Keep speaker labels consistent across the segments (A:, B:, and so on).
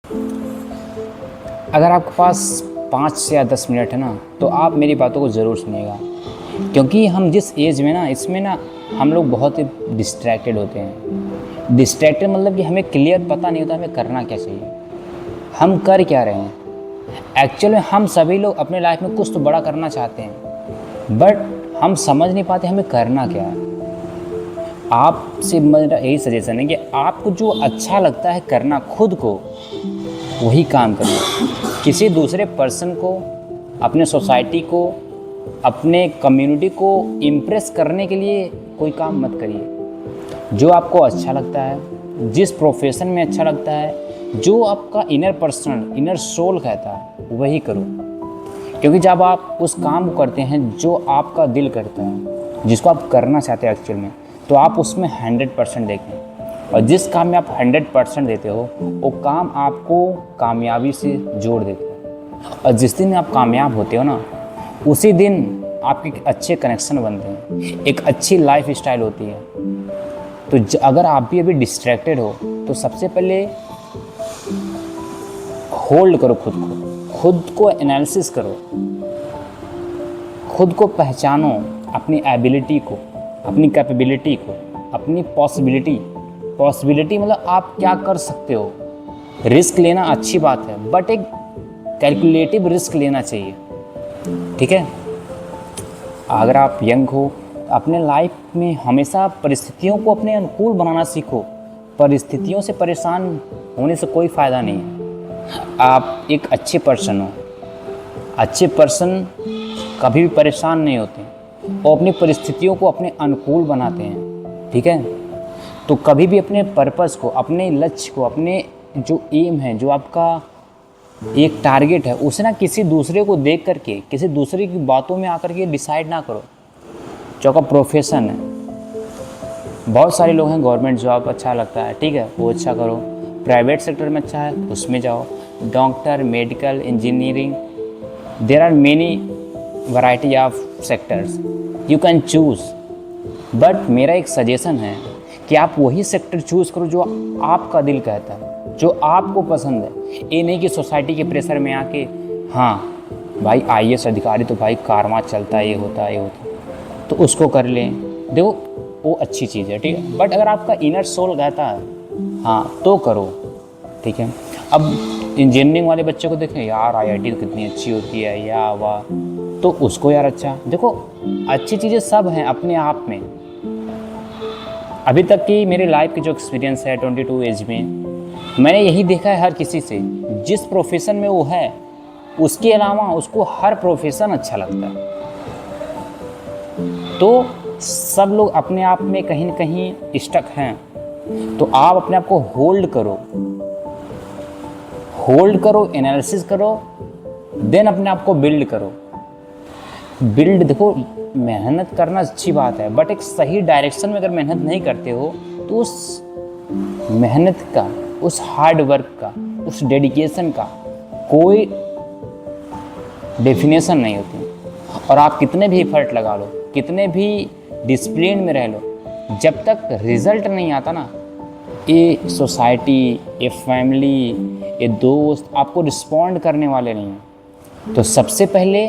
A: अगर आपके पास 5 से या 10 मिनट है ना, तो आप मेरी बातों को ज़रूर सुनिएगा, क्योंकि हम जिस एज में ना, इसमें ना हम लोग बहुत ही डिस्ट्रैक्टेड होते हैं। डिस्ट्रैक्टेड मतलब कि हमें क्लियर पता नहीं होता हमें करना क्या चाहिए, हम कर क्या रहे हैं। एक्चुअल में हम सभी लोग अपने लाइफ में कुछ तो बड़ा करना चाहते हैं, बट हम समझ नहीं पाते हमें करना क्या है। आपसे मेरा यही सजेशन है कि आपको जो अच्छा लगता है करना, खुद को वही काम करिए। किसी दूसरे पर्सन को, अपने सोसाइटी को, अपने कम्युनिटी को इम्प्रेस करने के लिए कोई काम मत करिए। जो आपको अच्छा लगता है, जिस प्रोफेशन में अच्छा लगता है, जो आपका इनर पर्सन, इनर सोल कहता है, वही करो। क्योंकि जब आप उस काम को करते हैं जो आपका दिल करता है, जिसको आप करना चाहते हैं एक्चुअल में, तो आप उसमें 100% देखें। और जिस काम में आप 100% देते हो, वो काम आपको कामयाबी से जोड़ देता है। और जिस दिन आप कामयाब होते हो ना, उसी दिन आपके अच्छे कनेक्शन बनते हैं, एक अच्छी लाइफ स्टाइल होती है। तो अगर आप भी अभी डिस्ट्रैक्टेड हो, तो सबसे पहले होल्ड करो खुद को एनालिसिस करो, खुद को पहचानो, अपनी एबिलिटी को, अपनी कैपेबिलिटी को, अपनी पॉसिबिलिटी मतलब आप क्या कर सकते हो। रिस्क लेना अच्छी बात है, बट एक कैलकुलेटिव रिस्क लेना चाहिए, ठीक है। अगर आप यंग हो, अपने लाइफ में हमेशा परिस्थितियों को अपने अनुकूल बनाना सीखो। परिस्थितियों से परेशान होने से कोई फ़ायदा नहीं है। आप एक अच्छे पर्सन हो, अच्छे पर्सन कभी भी परेशान नहीं होते, वो अपनी परिस्थितियों को अपने अनुकूल बनाते हैं, ठीक है। तो कभी भी अपने पर्पस को, अपने लक्ष्य को, अपने जो एम है, जो आपका एक टारगेट है, उसे ना किसी दूसरे को देख करके, किसी दूसरे की बातों में आकर के डिसाइड ना करो। जो आपका प्रोफेशन है, बहुत सारे लोग हैं, गवर्नमेंट जॉब अच्छा लगता है, ठीक है, वो अच्छा करो। प्राइवेट सेक्टर में अच्छा है, उसमें जाओ। Doctor, medical, engineering, there are many variety of sectors, you can choose. But मेरा एक सजेशन है कि आप वही सेक्टर चूज़ करो जो आपका दिल कहता है, जो आपको पसंद है। ये नहीं कि सोसाइटी के प्रेशर में आके, हाँ भाई आईएएस अधिकारी तो भाई कारवां चलता है, ये होता है, ये होता है, तो उसको कर लें। देखो वो अच्छी चीज़ है, ठीक है, बट अगर आपका इनर सोल कहता है हाँ तो करो, ठीक है। अब इंजीनियरिंग वाले बच्चे को देखें, यार आईआईटी तो कितनी अच्छी होती है, या वाह, तो उसको यार अच्छा। देखो अच्छी चीज़ें सब हैं अपने आप में। अभी तक की मेरी लाइफ की जो एक्सपीरियंस है 22 एज में, मैंने यही देखा है हर किसी से, जिस प्रोफेशन में वो है, उसके अलावा उसको हर प्रोफेशन अच्छा लगता है। तो सब लोग अपने आप में कहीं न कहीं स्टक हैं। तो आप अपने आप को होल्ड करो, एनालिसिस करो, देन अपने आप को बिल्ड करो। देखो मेहनत करना अच्छी बात है, बट एक सही डायरेक्शन में अगर मेहनत नहीं करते हो, तो उस मेहनत का, उस हार्ड वर्क का, उस डेडिकेशन का कोई डेफिनेशन नहीं होती। और आप कितने भी एफर्ट लगा लो, कितने भी डिसिप्लिन में रह लो, जब तक रिजल्ट नहीं आता ना, ये सोसाइटी, ये फैमिली, ये दोस्त आपको रिस्पॉन्ड करने वाले नहीं हैं। तो सबसे पहले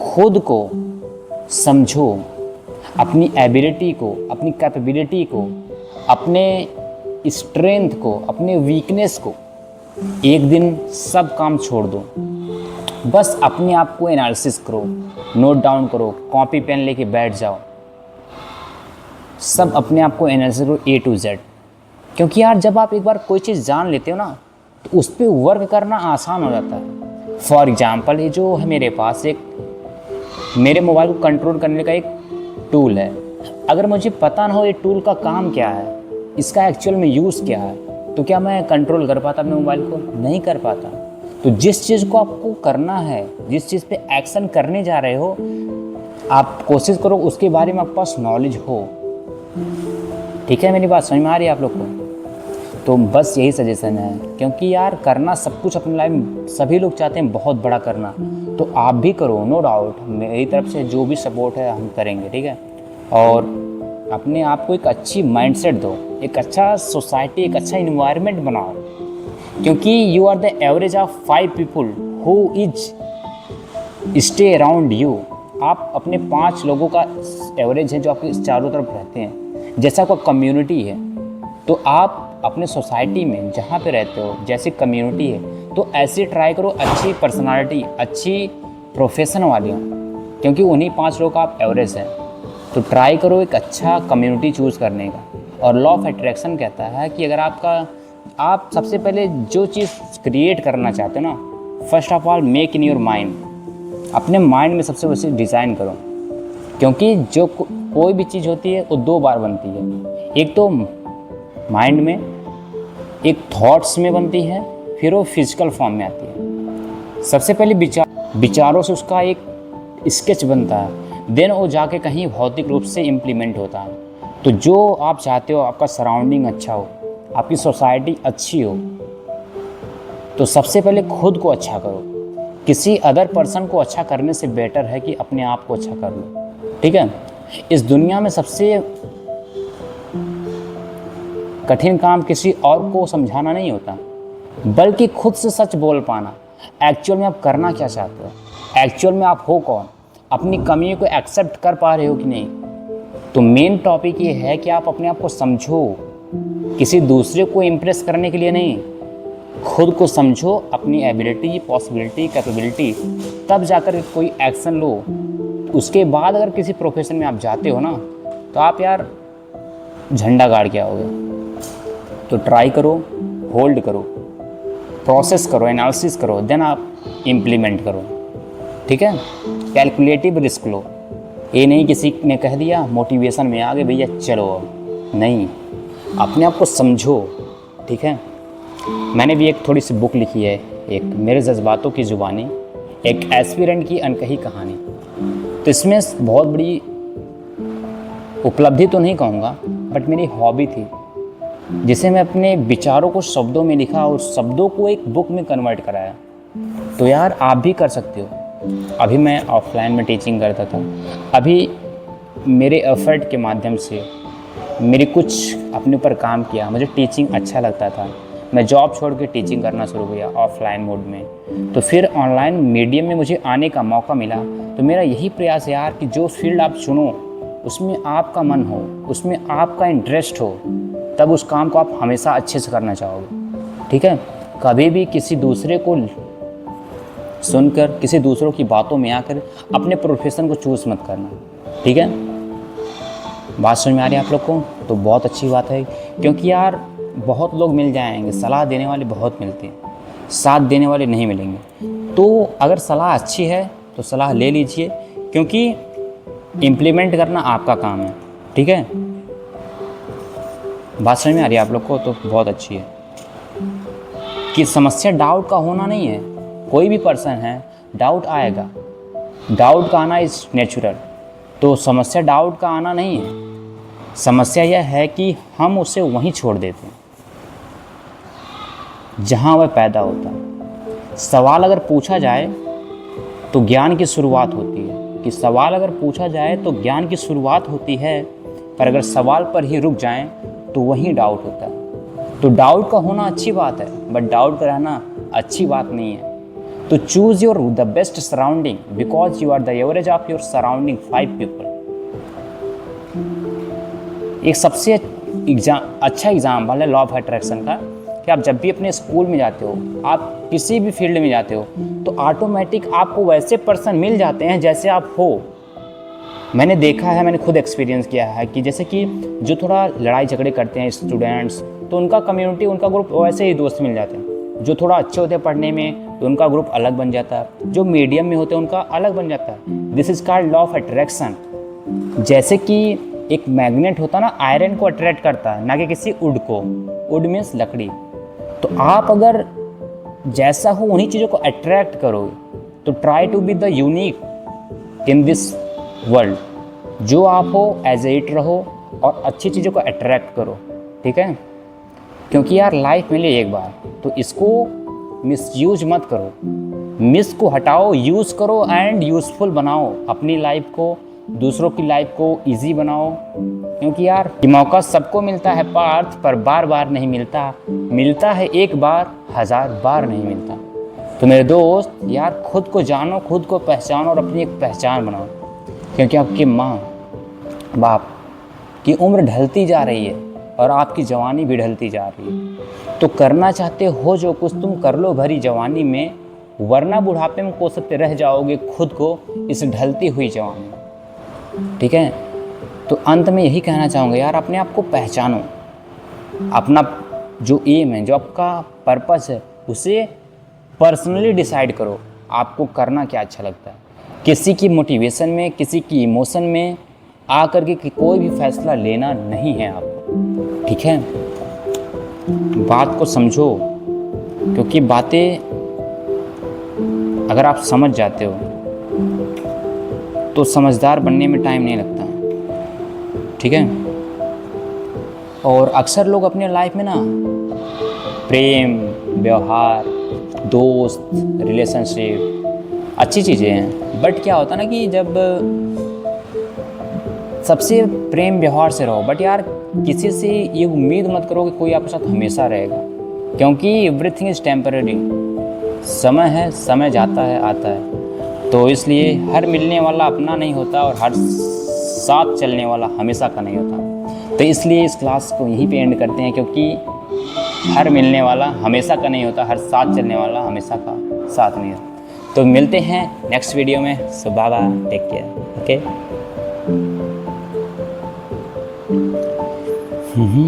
A: खुद को समझो, अपनी एबिलिटी को, अपनी कैपेबिलिटी को, अपने स्ट्रेंथ को, अपने वीकनेस को। एक दिन सब काम छोड़ दो, बस अपने आप को एनालिसिस करो, नोट डाउन करो, कॉपी पेन लेके बैठ जाओ, सब अपने आप को एनालिसिस करो A to Z। क्योंकि यार जब आप एक बार कोई चीज़ जान लेते हो ना, तो उस पर वर्क करना आसान हो जाता है। फॉर एग्जाम्पल, ये जो है मेरे पास एक, मेरे मोबाइल को कंट्रोल करने का एक टूल है। अगर मुझे पता ना हो ये टूल का काम क्या है, इसका एक्चुअल में यूज़ क्या है, तो क्या मैं कंट्रोल कर पाता अपने मोबाइल को? नहीं कर पाता। तो जिस चीज़ को आपको करना है, जिस चीज़ पे एक्शन करने जा रहे हो, आप कोशिश करो उसके बारे में आपके पास नॉलेज हो। ठीक है, मेरी बात समझ में आ रही है आप लोग को? तो बस यही सजेशन है, क्योंकि यार करना सब कुछ अपनी लाइफ में सभी लोग चाहते हैं बहुत बड़ा करना, तो आप भी करो, नो डाउट। मेरी तरफ से जो भी सपोर्ट है हम करेंगे, ठीक है। और अपने आप को एक अच्छी माइंडसेट दो, एक अच्छा सोसाइटी, एक अच्छा इन्वायरमेंट बनाओ, क्योंकि you are the average of 5 people who is stay around you. आप अपने 5 लोगों का एवरेज है जो आपके चारों तरफ रहते हैं। जैसा आपका कम्युनिटी है तो आप अपने सोसाइटी में जहाँ पे रहते हो जैसी कम्युनिटी है तो ऐसे ट्राई करो अच्छी पर्सनालिटी, अच्छी प्रोफेशन वाली हो, क्योंकि उन्हीं 5 लोगों का आप एवरेज है। तो ट्राई करो एक अच्छा कम्युनिटी चूज़ करने का। और लॉ ऑफ अट्रैक्शन कहता है कि अगर आप सबसे पहले जो चीज़ क्रिएट करना चाहते हो ना, first of all make in your mind. अपने माइंड में सबसे पहले डिज़ाइन करो, क्योंकि जो कोई भी चीज़ होती है वो 2 बार बनती है। एक तो माइंड में, एक थॉट्स में बनती है, फिर वो फिजिकल फॉर्म में आती है। सबसे पहले विचारों से उसका एक स्केच बनता है, देन वो जाके कहीं भौतिक रूप से इम्प्लीमेंट होता है। तो जो आप चाहते हो आपका सराउंडिंग अच्छा हो, आपकी सोसाइटी अच्छी हो, तो सबसे पहले खुद को अच्छा करो। किसी अदर पर्सन को अच्छा करने से बेटर है कि अपने आप को अच्छा कर लो। ठीक है। इस दुनिया में सबसे कठिन काम किसी और को समझाना नहीं होता, बल्कि खुद से सच बोल पाना। एक्चुअल में आप करना क्या चाहते हो, एक्चुअल में आप हो कौन, अपनी कमियों को एक्सेप्ट कर पा रहे हो कि नहीं। तो मेन टॉपिक ये है कि आप अपने आप को समझो, किसी दूसरे को इम्प्रेस करने के लिए नहीं, खुद को समझो, अपनी एबिलिटी, पॉसिबिलिटी, कैपेबिलिटी, तब जाकर कोई एक्शन लो। उसके बाद अगर किसी प्रोफेशन में आप जाते हो ना, तो आप यार झंडा गाड़ के आओगे। तो ट्राई करो, होल्ड करो, प्रोसेस करो, एनालिसिस करो, देन आप इम्प्लीमेंट करो। ठीक है। कैलकुलेटिव रिस्क लो। ये नहीं किसी ने कह दिया मोटिवेशन में आ गए भैया चलो, नहीं, अपने आप को समझो। ठीक है। मैंने भी एक थोड़ी सी बुक लिखी है, एक मेरे जज्बातों की ज़ुबानी, एक एस्पिरेंट की अनकही कहानी। तो इसमें बहुत बड़ी उपलब्धि तो नहीं कहूँगा, बट मेरी हॉबी थी, जिसे मैं अपने विचारों को शब्दों में लिखा और शब्दों को एक बुक में कन्वर्ट कराया। तो यार आप भी कर सकते हो। अभी मैं ऑफलाइन में टीचिंग करता था, अभी मेरे एफर्ट के माध्यम से मेरी कुछ अपने ऊपर काम किया, मुझे टीचिंग अच्छा लगता था, मैं जॉब छोड़ के टीचिंग करना शुरू किया ऑफलाइन मोड में। तो फिर ऑनलाइन मीडियम में मुझे आने का मौका मिला। तो मेरा यही प्रयास है यार कि जो फील्ड आप चुनो उसमें आपका मन हो, उसमें आपका इंटरेस्ट हो, तब उस काम को आप हमेशा अच्छे से करना चाहोगे। ठीक है। कभी भी किसी दूसरे को सुनकर, किसी दूसरों की बातों में आकर अपने प्रोफेशन को चूज़ मत करना। ठीक है। बात समझ में आ रही है आप लोग को? तो बहुत अच्छी बात है, क्योंकि यार बहुत लोग मिल जाएंगे, सलाह देने वाले बहुत मिलते हैं, साथ देने वाले नहीं मिलेंगे। तो अगर सलाह अच्छी है तो सलाह ले लीजिए, क्योंकि इम्प्लीमेंट करना आपका काम है। ठीक है। बात समझ में आ रही है आप लोग को? तो बहुत अच्छी है कि समस्या डाउट का होना नहीं है। कोई भी पर्सन है, डाउट आएगा, डाउट का आना इज़ नेचुरल। तो समस्या डाउट का आना नहीं है, समस्या यह है कि हम उसे वहीं छोड़ देते हैं जहाँ वह पैदा होता है। सवाल अगर पूछा जाए तो ज्ञान की शुरुआत होती है, कि सवाल अगर पूछा जाए तो ज्ञान की शुरुआत होती है, पर अगर सवाल पर ही रुक जाएं तो वहीं डाउट होता है। तो डाउट का होना अच्छी बात है, बट डाउट का रहना अच्छी बात नहीं है। तो choose your the best surrounding, because you are the average of your surrounding 5 people. एक सबसे अच्छा एग्जाम्पल है लॉ ऑफ अट्रैक्शन का, कि आप जब भी अपने स्कूल में जाते हो, आप किसी भी फील्ड में जाते हो, तो ऑटोमेटिक आपको वैसे पर्सन मिल जाते हैं जैसे आप हो। मैंने देखा है, मैंने खुद एक्सपीरियंस किया है कि जैसे कि जो थोड़ा लड़ाई झगड़े करते हैं स्टूडेंट्स, तो उनका कम्युनिटी, उनका ग्रुप वैसे ही दोस्त मिल जाते हैं। जो थोड़ा अच्छे होते हैं पढ़ने में तो उनका ग्रुप अलग बन जाता है, जो मीडियम में होते हैं उनका अलग बन जाता है। This is called law of attraction. जैसे कि एक मैग्नेट होता है ना, आयरन को अट्रैक्ट करता है, ना कि किसी वुड को। वुड मीन्स लकड़ी। तो आप अगर जैसा हो उन्हीं चीज़ों को अट्रैक्ट करोगे। तो try to be the unique in this world. जो आप हो एज इट रहो और अच्छी चीज़ों को अट्रैक्ट करो। ठीक है। क्योंकि यार लाइफ मिली एक बार, तो इसको मिसयूज मत करो, मिस को हटाओ, यूज़ करो एंड यूज़फुल बनाओ अपनी लाइफ को, दूसरों की लाइफ को इजी बनाओ। क्योंकि यार ये मौका सबको मिलता है पार्थ, पर बार बार नहीं मिलता। मिलता है एक बार 1000 बार नहीं मिलता। तो मेरे दोस्त यार, खुद को जानो, खुद को पहचानो और अपनी एक पहचान बनाओ, क्योंकि आपकी माँ बाप की उम्र ढलती जा रही है और आपकी जवानी भी ढलती जा रही है। तो करना चाहते हो जो कुछ तुम कर लो भरी जवानी में, वरना बुढ़ापे में कोसते रह जाओगे खुद को इस ढलती हुई जवानी में। ठीक है, तो अंत में यही कहना चाहूँगा यार, अपने आप को पहचानो, अपना जो एम है, जो आपका पर्पस है, उसे पर्सनली डिसाइड करो आपको करना क्या अच्छा लगता है। किसी की मोटिवेशन में, किसी की इमोशन में आकर के कोई भी फैसला लेना नहीं है आपको। ठीक है, बात को समझो, क्योंकि बातें अगर आप समझ जाते हो तो समझदार बनने में टाइम नहीं लगता। ठीक है, और अक्सर लोग अपने लाइफ में ना प्रेम, व्यवहार, दोस्त, रिलेशनशिप अच्छी चीज़ें हैं, बट क्या होता है ना कि जब सबसे प्रेम व्यवहार से रहो, बट यार किसी से ये उम्मीद मत करो कि कोई आपके साथ हमेशा रहेगा, क्योंकि एवरीथिंग इज़ टेम्पररी। समय है, समय जाता है, आता है। तो इसलिए हर मिलने वाला अपना नहीं होता और हर साथ चलने वाला हमेशा का नहीं होता। तो इसलिए इस क्लास को यहीं पे एंड करते हैं, क्योंकि हर मिलने वाला हमेशा का नहीं होता, हर साथ चलने वाला हमेशा का साथ नहीं होता। तो मिलते हैं नेक्स्ट वीडियो में। So bye bye, take care, okay.